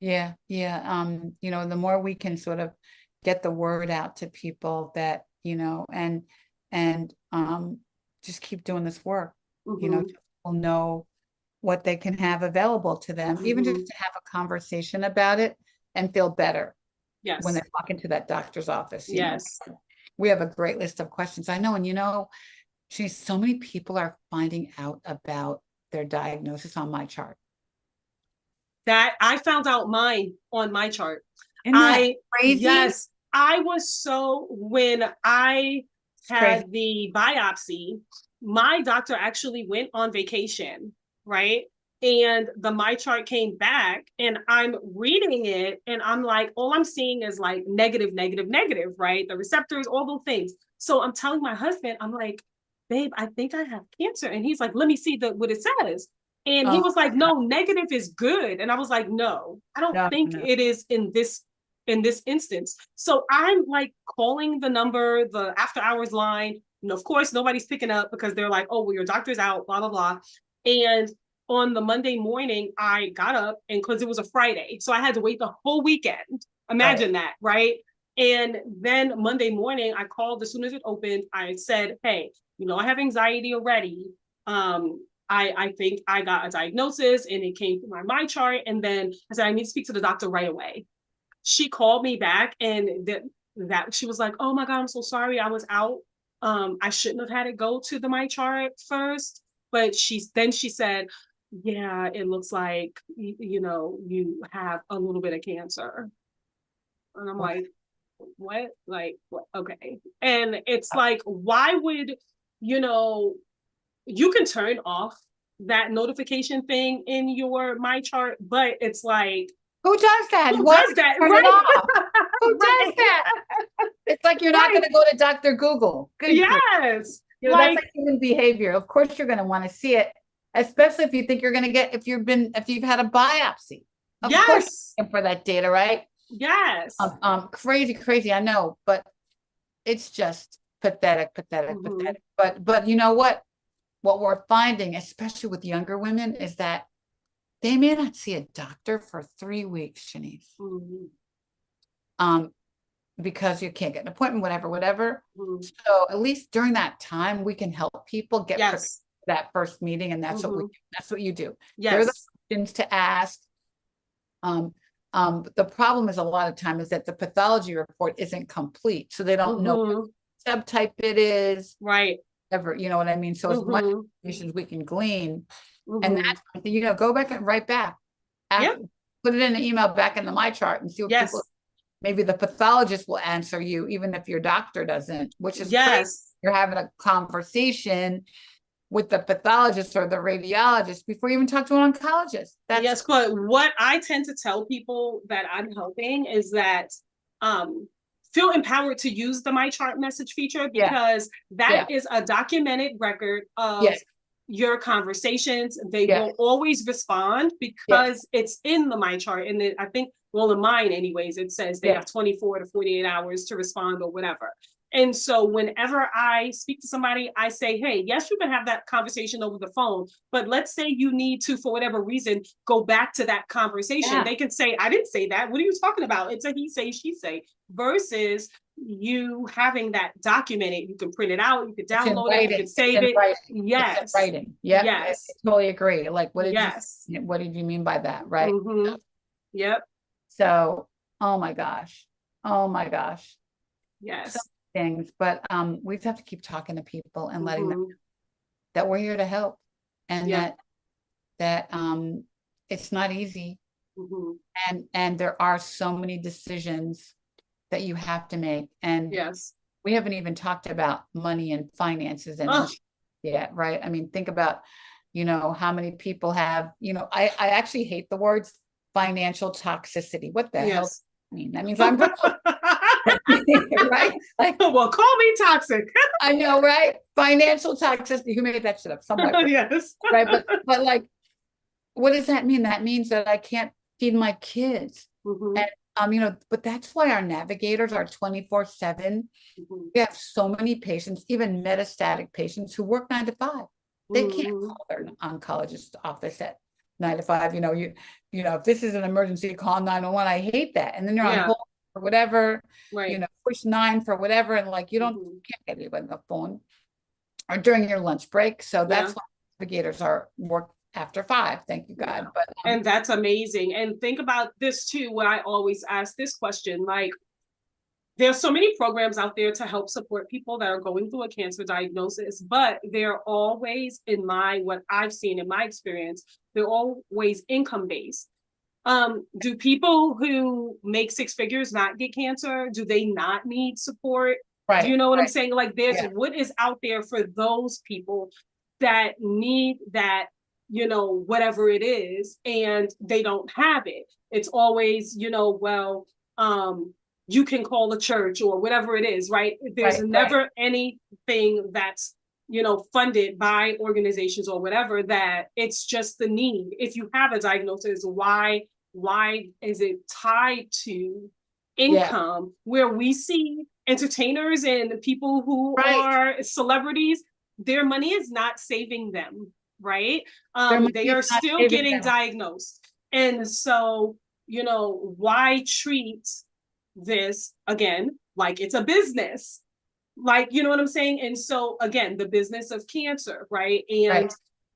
Yeah. The more we can sort of get the word out to people that, and just keep doing this work, people know what they can have available to them, even just to have a conversation about it and feel better when they walk into that doctor's office. We have a great list of questions. I know, and so many people are finding out about their diagnosis on my chart. That I found out mine on my chart. Isn't that crazy? Yes, I was when I had the biopsy, my doctor actually went on vacation, right? And the my chart came back and I'm reading it and I'm like, all I'm seeing is like negative, negative, negative, right? The receptors, all those things. So I'm telling my husband, I'm like, babe, I think I have cancer. And he's like, let me see what it says. And he was like, no, negative is good. And I was like, no, I don't think it is in this instance. So I'm like calling the number, the after hours line. And of course, nobody's picking up because they're like, oh, well, your doctor's out, blah, blah, blah. And on the Monday morning, I got up and because it was a Friday, so I had to wait the whole weekend. Imagine that, right? And then Monday morning, I called as soon as it opened. I said, hey, I have anxiety already. I think I got a diagnosis and it came through my chart. And then I said, I need to speak to the doctor right away. She called me back and that she was like, oh my God, I'm so sorry. I was out. I shouldn't have had it go to the my chart first. But she said, yeah, it looks like, you have a little bit of cancer. And I'm like, what? Like, what? Okay. And it's like, why would, you can turn off that notification thing in your my chart, but it's like, who does that? Who does that? Turn right. it off. Who does that? It's like you're not going to go to Dr. Google. Yes. That's like human behavior. Of course you're going to want to see it, especially if you think you're going to get, if you've had a biopsy. Of course, for that data, right? Yes. Crazy. I know, but it's just pathetic. But you know what? What we're finding, especially with younger women, is that they may not see a doctor for 3 weeks, Shanise. Because you can't get an appointment, whatever. So at least during that time, we can help people get that first meeting, and that's what you do. There are the questions to ask. The problem is a lot of time is that the pathology report isn't complete, so they don't know what subtype it is, right? Ever, you know what I mean? So as much information as we can glean, and that's go back and write back. Put it in an email back into my chart and see what people. Maybe the pathologist will answer you, even if your doctor doesn't, which is crazy. You're having a conversation with the pathologist or the radiologist before you even talk to an oncologist. Yes, but what I tend to tell people that I'm helping is that feel empowered to use the My Chart message feature because that is a documented record of your conversations. They will always respond because it's in the My Chart. And I think, well, in mine anyways, it says they have 24 to 48 hours to respond or whatever. And so whenever I speak to somebody, I say, hey, yes, you can have that conversation over the phone, but let's say you need to, for whatever reason, go back to that conversation. Yeah. They can say, I didn't say that. What are you talking about? It's a he say, she say, versus you having that documented. You can print it out, you can It's in download it, you writing. can It's save in it. writing. It's in Yes. writing. Yeah. Yes. I totally agree. Like, Yes. what did you mean by that? Right. Mm-hmm. Yep. So, oh my gosh. Oh my gosh. Yes. Things, but we just have to keep talking to people and letting them Mhm. know that we're here to help, and Yeah. that it's not easy, Mhm. and there are so many decisions that you have to make, and Yes. we haven't even talked about money and finances and Oh. insurance yet, right? I mean, think about, how many people have, I actually hate the words financial toxicity. What the hell does Yes. that mean? That means I'm broke, right? Like, Well, call me toxic. I know, right? Financial toxicity. Who made that shit up? Somebody, Yes. right? But like, what does that mean? That means that I can't feed my kids. Mhm. And but that's why our navigators are 24/7. Mhm. We have so many patients, even metastatic patients who work 9 to 5. They can't Mhm. call their oncologist office at 9 to 5. If this is an emergency, call 911. I hate that. And then you're on Yeah. hold for whatever, Right. push 9 for whatever, and like you Mhm. can't get anybody on the phone or during your lunch break. So that's Yeah. why navigators are work after 5. Thank you, God. Yeah. But And that's amazing. And think about this too, when I always ask this question, like, there's so many programs out there to help support people that are going through a cancer diagnosis, but they're always, what I've seen in my experience, they're always income based. Do people who make 6 figures not get cancer? Do they not need support? Do you right, know what I'm right, saying? Like, there's yeah, what is out there for those people that need that, whatever it is, and they don't have it. It's always, well, you can call the church or whatever it is, right? There's right, right, never anything that's funded by organizations or whatever, that it's just the need. If you have a diagnosis, why is it tied to yeah, income, where we see entertainers and people who right. are celebrities, their money is not saving them, right? Their money They is are not still saving getting them. diagnosed. And so, why treat this again like it's a business? Like, you know what I'm saying? And so again, the business of cancer, right? Right, And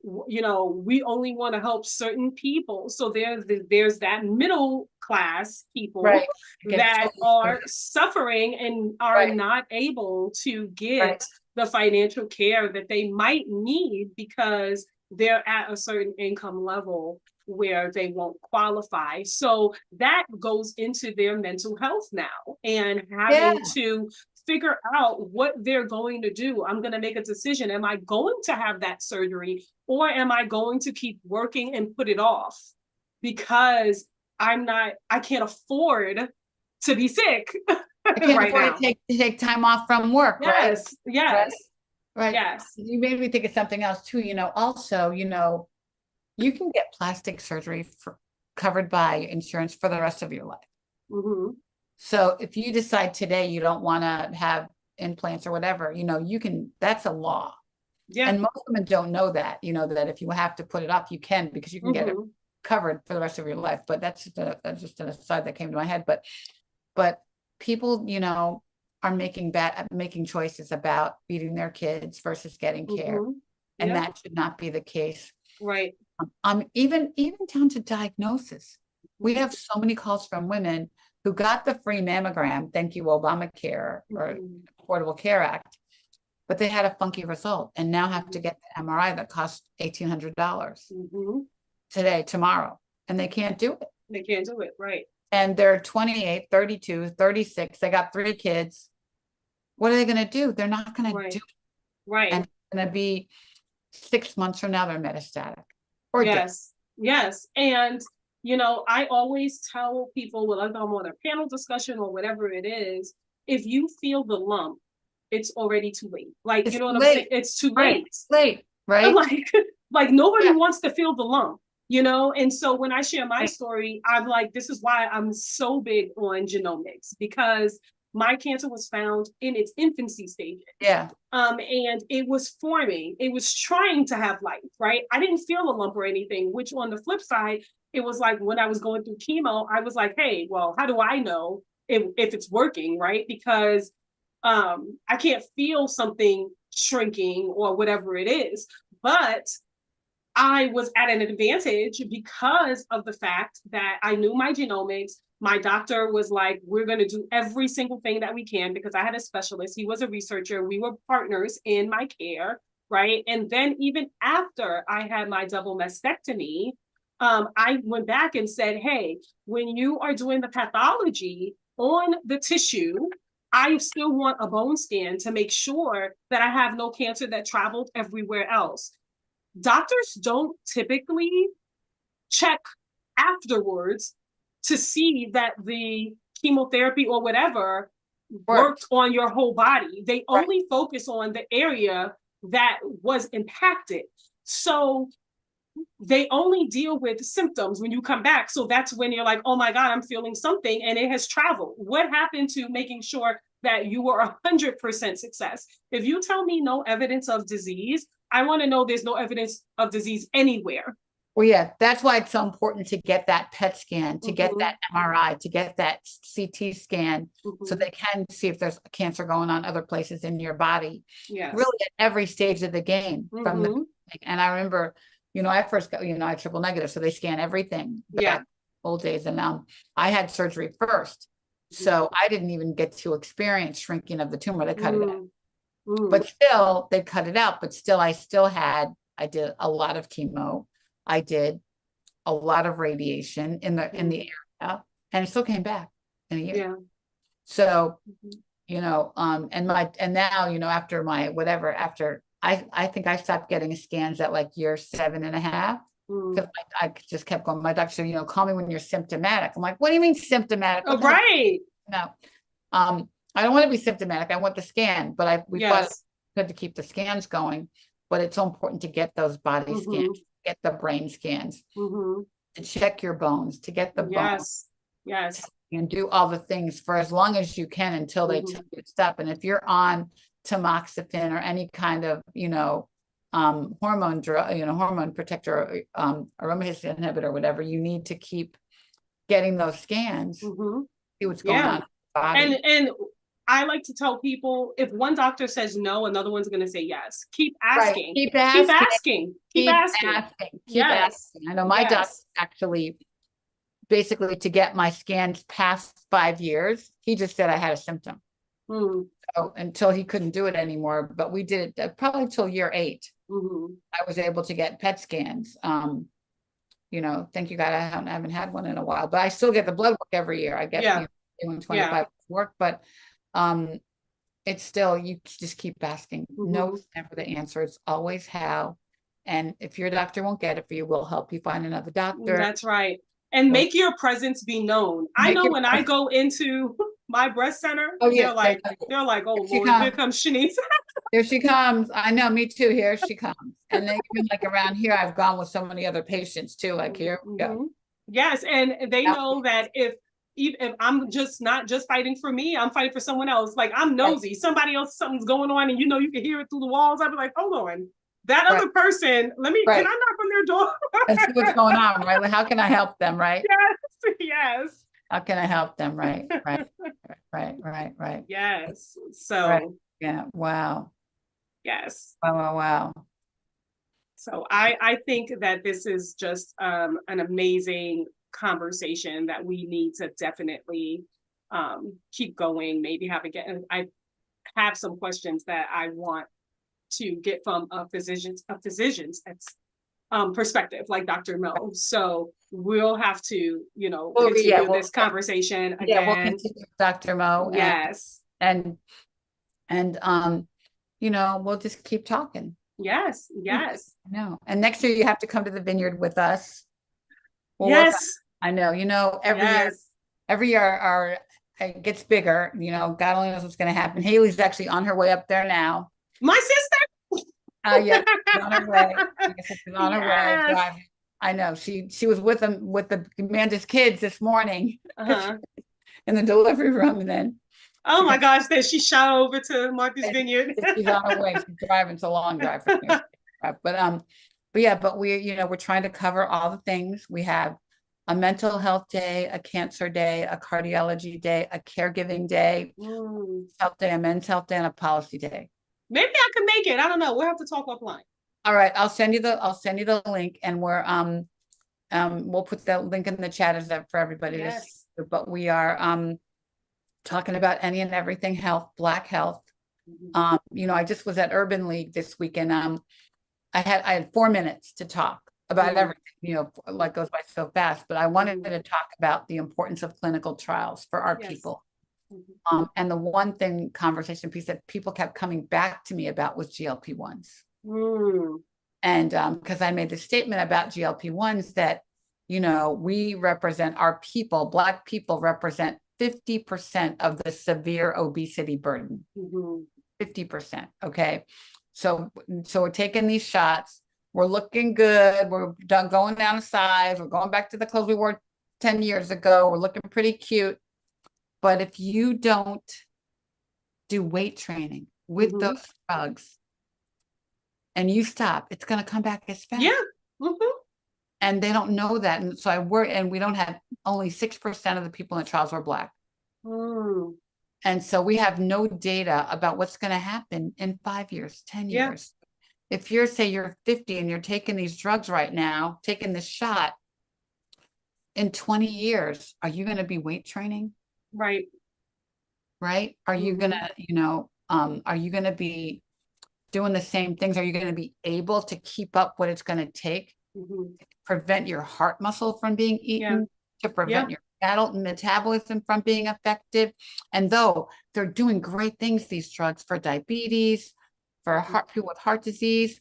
we only want to help certain people. So there's that middle class people right. Against that are suffering and are right, not able to right. get the financial care that they might need because they're at a certain income level where they won't qualify. So that goes into their mental health now, and Yeah, having to figure out what they're going to do. I'm going to make a decision. Am I going to have that surgery, or am I going to keep working and put it off because I can't afford to be sick I can't right afford now. to take time off from work, right? Yes, yes, Right. yes. You made me think of something else too, also, you can get plastic surgery covered by insurance for the rest of your life. Mm-hmm. So if you decide today you don't want to have implants or whatever, that's a law. Yeah. And most women don't know that, that if you have to put it off, you can, because you can get it covered for the rest of your life. But that's just an aside that came to my head. But people, are making choices about feeding their kids versus getting care. Mm-hmm. And Yeah. that should not be the case. Right. Even down to diagnosis. We have so many calls from women who got the free mammogram, thank you, Obamacare or Affordable Care Act, but they had a funky result and now have to get the MRI that costs $1,800 tomorrow, and they can't do it. They can't do it, right? And they're 28, 32, 36. They got 3 kids. What are they going to do? They're not going to do it. Right. And it's going to be 6 months from now, they're metastatic. Or yes. Yes. And, I always tell people, whether I'm on a panel discussion or whatever it is, if you feel the lump, it's already too late. Like, it's you know what late. I'm saying? It's too late. Late, right? Like nobody wants to feel the lump, And so when I share my story, I'm like, this is why I'm so big on genomics, because my cancer was found in its infancy stage. Yeah. And it was forming, it was trying to have life, right? I didn't feel a lump or anything, which on the flip side, it was like when I was going through chemo, I was like, hey, well, how do I know if it's working, right? Because I can't feel something shrinking or whatever it is. But I was at an advantage because of the fact that I knew my genomics. My doctor was like, we're going to do every single thing that we can, because I had a specialist. He was a researcher. We were partners in my care, right? And then even after I had my double mastectomy, I went back and said, hey, when you are doing the pathology on the tissue, I still want a bone scan to make sure that I have no cancer that traveled everywhere else. Doctors don't typically check afterwards to see that the chemotherapy or whatever worked on your whole body. They only focus on the area that was impacted. So they only deal with symptoms when you come back. So that's when you're like, oh my God, I'm feeling something and it has traveled. What happened to making sure that you were 100% success? If you tell me no evidence of disease, I want to know there's no evidence of disease anywhere. Well, yeah, that's why it's so important to get that PET scan, to get that MRI, to get that CT scan, so they can see if there's cancer going on other places in your body. Yes. Really at every stage of the game. From the, and I remember, I first got, I had triple negative, so they scan everything. Yeah. Old days. And I had surgery first. So I didn't even get to experience shrinking of the tumor. They cut it out. But still, they cut it out. But still, I did a lot of chemo. I did a lot of radiation in the area, and it still came back in a year. Yeah. So, and now, after my whatever, I think I stopped getting scans at like year 7.5, because I just kept going. My doctor said, call me when you're symptomatic. I'm like, what do you mean symptomatic? Oh, right. No. I don't want to be symptomatic. I want the scan, but we thought it was good to keep the scans going, but it's so important to get those body scans, get the brain scans, to check your bones, to get the bones. Yes. And do all the things for as long as you can until they tell you to stop. And if you're on tamoxifen or any kind of, hormone drug, hormone protector, aromatase inhibitor, whatever, you need to keep getting those scans, see what's going on in the body. And I like to tell people, if one doctor says no, another one's going to say yes. Keep asking. Keep asking. Keep asking. I know my doctor actually, basically, to get my scans past 5 years, he just said I had a symptom. So until he couldn't do it anymore, but we did it probably till year 8. I was able to get PET scans. Thank you God, I haven't had one in a while, but I still get the blood work every year. I get doing 25 work, but it's still, you just keep asking. No is never the answer. It's always how. And if your doctor won't get it for you, we'll help you find another doctor. That's right. And make your presence be known. I know when I go into my breast center, they're like, oh Lord, here comes Shanise. Here she comes. I know, me too. Here she comes. And then even like around here, I've gone with so many other patients too. Like here we go. Yes, and they know that if I'm not just fighting for me, I'm fighting for someone else. Like, I'm nosy. Somebody else, something's going on, and you can hear it through the walls. I'd be like, hold on. That other person, can I knock on their door? And see what's going on, right? Like, how can I help them, right? Yes. How can I help them, right? Right. Yes. So. Yeah. Wow. Yes. Wow. So I think that this is just an amazing conversation that we need to definitely keep going. Maybe I have some questions that I want to get from a physician's perspective, like Dr. Mo. So we'll have to, continue this conversation again. Yeah, we'll continue with Dr. Mo. Yes. And we'll just keep talking. Yes. I know. And next year you have to come to the vineyard with us. I know. Every year it gets bigger. God only knows what's going to happen. Haley's actually on her way up there now. My sister. Yeah, on her way. She's on her way driving. I know. She was with the Amanda's kids this morning in the delivery room, and then Oh my gosh, then she shot over to Martha's Vineyard. She's on her way. She's driving. It's a long drive from here. But yeah, but we're trying to cover all the things. We have a mental health day, a cancer day, a cardiology day, a caregiving day, health day, a men's health day, and a policy day. Maybe I can make it. I don't know. We'll have to talk offline. All right, I'll send you the link, and we'll put that link in the chat as that for everybody to see. But we are talking about any and everything health, Black health. I just was at Urban League this weekend. I had 4 minutes to talk about everything, like goes by so fast, but I wanted to talk about the importance of clinical trials for our people. And the one conversation piece that people kept coming back to me about was GLP-1s. And because I made the statement about GLP-1s that, we represent our people, Black people represent 50% of the severe obesity burden. 50%. Okay. So we're taking these shots. We're looking good. We're going down in size. We're going back to the clothes we wore 10 years ago. We're looking pretty cute. But if you don't do weight training with those drugs and you stop, it's going to come back as fat. Yeah. And they don't know that. And so we don't have only 6% of the people in the trials were Black. And so we have no data about what's going to happen in 5 years, 10 years. If you're 50 and you're taking these drugs right now, taking this shot, in 20 years, are you going to be weight training? Right. Are you going to, are you going to be doing the same things? Are you going to be able to keep up what it's going to take to prevent your heart muscle from being eaten, to prevent your adult metabolism from being effective? And though they're doing great things, these drugs for diabetes, for people with heart disease,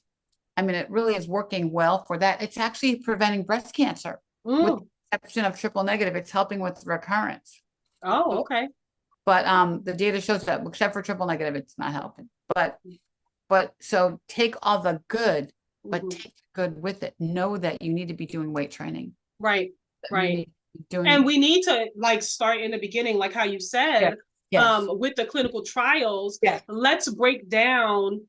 I mean, it really is working well for that. It's actually preventing breast cancer. With the exception of triple negative, it's helping with recurrence. Oh, okay. But the data shows that except for triple negative, it's not helping. But so take all the good, but take the good with it. Know that you need to be doing weight training. Right. And we need to start in the beginning, like how you said, with the clinical trials. Let's break down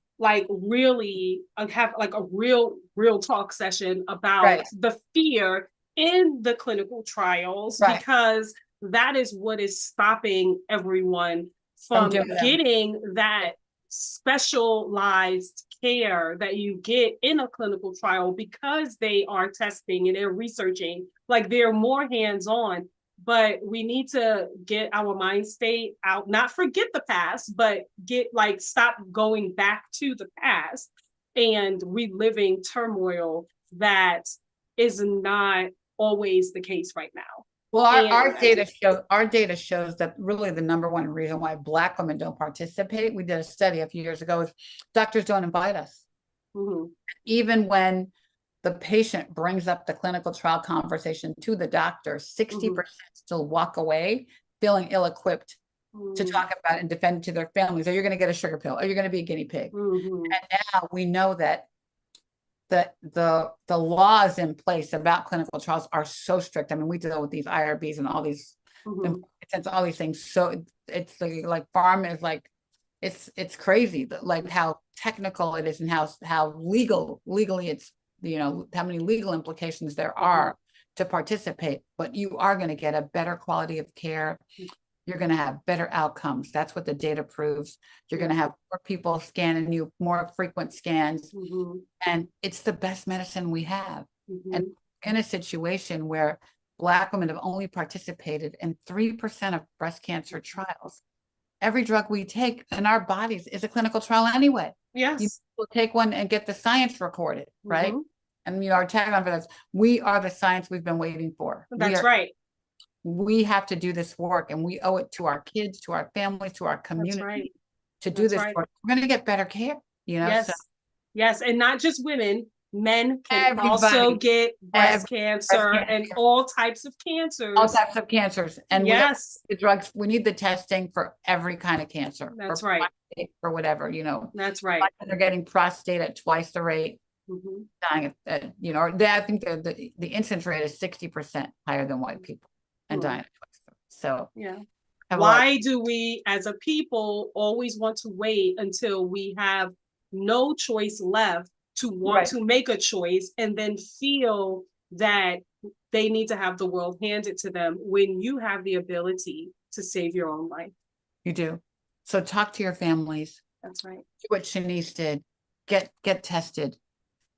really have a real talk session about the fear in the clinical trials, because that is what is stopping everyone from getting that specialized care that you get in a clinical trial, because they are testing and they're researching, they're more hands-on. But we need to get our mind state out, not forget the past, but stop going back to the past and reliving turmoil that is not always the case right now. Well, our data shows that really the number one reason why Black women don't participate, we did a study a few years ago, is doctors don't invite us. Even when the patient brings up the clinical trial conversation to the doctor, 60% still walk away feeling ill-equipped to talk about and defend it to their families. Are you going to get a sugar pill? Are you going to be a guinea pig? And now we know that the laws in place about clinical trials are so strict. I mean, we deal with these IRBs and all these, all these things. So it's like pharma is it's crazy, how technical it is and how legally it's, how many legal implications there are to participate, but you are going to get a better quality of care. You're going to have better outcomes. That's what the data proves. You're going to have more people scanning you, more frequent scans. And it's the best medicine we have. And in a situation where Black women have only participated in 3% of breast cancer trials, every drug we take in our bodies is a clinical trial anyway. You will take one and get the science recorded, right? And our tagline for this, we are the science we've been waiting for. That's right. We have to do this work, and we owe it to our kids, to our families, to our community to do this work. We're going to get better care, Yes, and not just women, men can also get breast cancer and all types of cancers. All types of cancers. And the drugs, we need the testing for every kind of cancer. That's right. For whatever, That's right. They're getting prostate at twice the rate. Dying at, I think the incidence rate is 60% higher than white people and dying at twice. So Have a lot. Why do we as a people always want to wait until we have no choice left to want Right. to make a choice and then feel that they need to have the world handed to them when you have the ability to save your own life? You do. So talk to your families. That's right. Do what Shanise did. Get tested.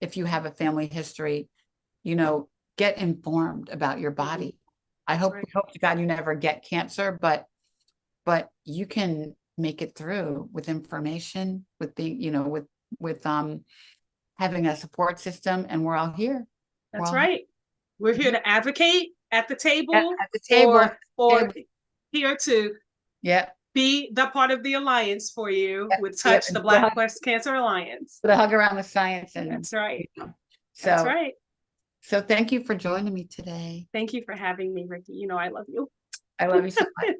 If you have a family history, you know, get informed about your body. I hope, right. we hope to God you never get cancer, but you can make it through with information, with being, you know, with having a support system, and we're all here. That's We're all right. We're here to advocate at the table, at the table. or here to Yeah. be the part of the alliance for you Yep, with yep, Touch, the and Black Breast Cancer Alliance. With a hug around with science, and That's right. you know, That's so right. so thank you for joining me today. Thank you for having me, Ricky. You know I love you. I love you so much.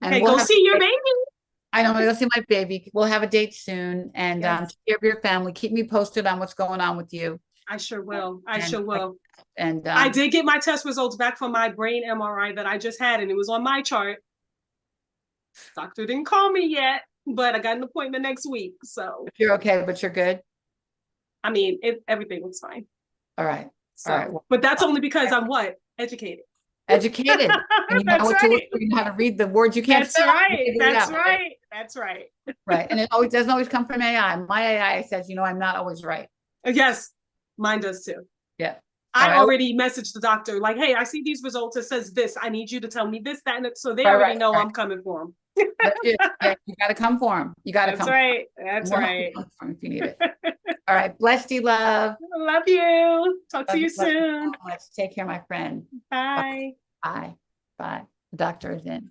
And Okay, we'll go have see a your date. baby. I know, I'm gonna go see my baby. We'll have a date soon, and Yes. take care of your family. Keep me posted on what's going on with you. I sure will. I And sure will. And I did get my test results back from my brain MRI that I just had, and it was on my chart. Doctor didn't call me yet, but I got an appointment next week. So you're okay, but you're good. I mean, everything looks fine. All right. So, All right. Well, but that's only because I'm what? Educated. educated. And you know That's what to look right. for, you know how to read the words you can't That's spell. right. You figure it That's out, right. That's right. Right. And it always doesn't always come from AI. My AI says, you know, I'm not always right. Yes, mine does too. Yeah. I All right. already messaged the doctor, like, hey, I see these results. It says this. I need you to tell me this, that, and that. So they already know I'm coming for them. That's it. Yeah, you got to come for them. You got to That's come. right. That's We'll help right. you come for 'em if you need it. All right. Blessed you, love. Love you. Talk to Love you love soon. so much. Take care, my friend. Bye. Bye. Bye. The doctor is in.